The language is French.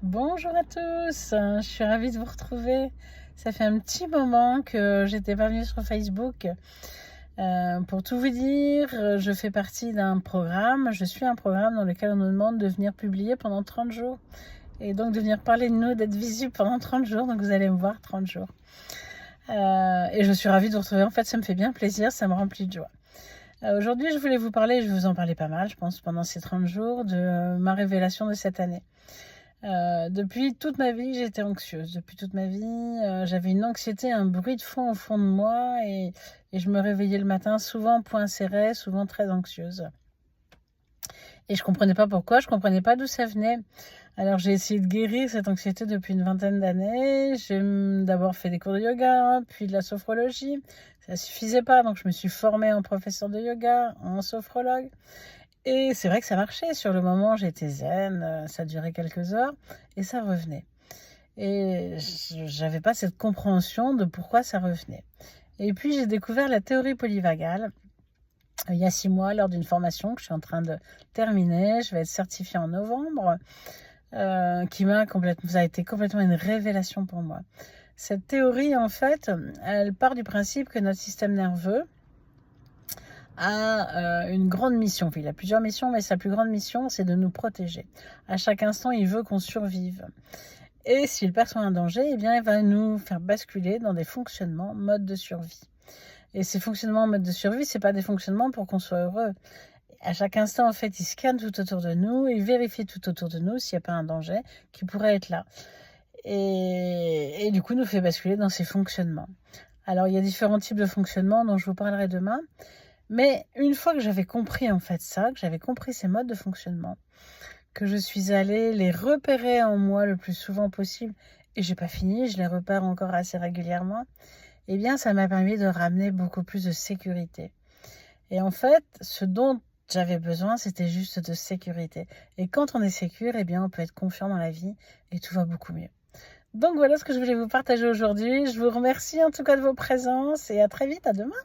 Bonjour à tous, je suis ravie de vous retrouver. Ça fait un petit moment que j'étais pas venue sur Facebook. Pour tout vous dire, je fais partie d'un programme. Je suis un programme dans lequel on nous demande de venir publier pendant 30 jours. Et donc de venir parler de nous, d'être visible pendant 30 jours. Donc vous allez me voir 30 jours. Et je suis ravie de vous retrouver. En fait, ça me fait bien plaisir, ça me remplit de joie. Aujourd'hui, je voulais vous parler, je vais vous en parler pas mal, je pense, pendant ces 30 jours, de ma révélation de cette année. Depuis toute ma vie, j'étais anxieuse. Depuis toute ma vie, j'avais une anxiété, un bruit de fond au fond de moi et je me réveillais le matin souvent poing serré, souvent très anxieuse. Et je comprenais pas pourquoi, je comprenais pas d'où ça venait. Alors j'ai essayé de guérir cette anxiété depuis une vingtaine d'années. J'ai d'abord fait des cours de yoga, puis de la sophrologie. Ça suffisait pas, donc je me suis formée en professeur de yoga, en sophrologue. Et c'est vrai que ça marchait. Sur le moment, j'étais zen, ça durait quelques heures et ça revenait. Et j'avais pas cette compréhension de pourquoi ça revenait. Et puis j'ai découvert la théorie polyvagale il y a 6 mois lors d'une formation que je suis en train de terminer. Je vais être certifiée en novembre, ça a été complètement une révélation pour moi. Cette théorie, en fait, elle part du principe que notre système nerveux a une grande mission. Il a plusieurs missions, mais sa plus grande mission, c'est de nous protéger. À chaque instant, il veut qu'on survive. Et s'il perçoit un danger, eh bien, il va nous faire basculer dans des fonctionnements, modes de survie. Et ces fonctionnements, modes de survie, c'est pas des fonctionnements pour qu'on soit heureux. À chaque instant, en fait, il scanne tout autour de nous, il vérifie tout autour de nous s'il n'y a pas un danger qui pourrait être là. Et du coup, nous fait basculer dans ces fonctionnements. Alors, il y a différents types de fonctionnements dont je vous parlerai demain. Mais une fois que j'avais compris en fait ça, que j'avais compris ces modes de fonctionnement, que je suis allée les repérer en moi le plus souvent possible, et j'ai pas fini, je les repère encore assez régulièrement, eh bien ça m'a permis de ramener beaucoup plus de sécurité. Et en fait, ce dont j'avais besoin, c'était juste de sécurité. Et quand on est sécure, eh bien on peut être confiant dans la vie et tout va beaucoup mieux. Donc voilà ce que je voulais vous partager aujourd'hui. Je vous remercie en tout cas de vos présences et à très vite, à demain.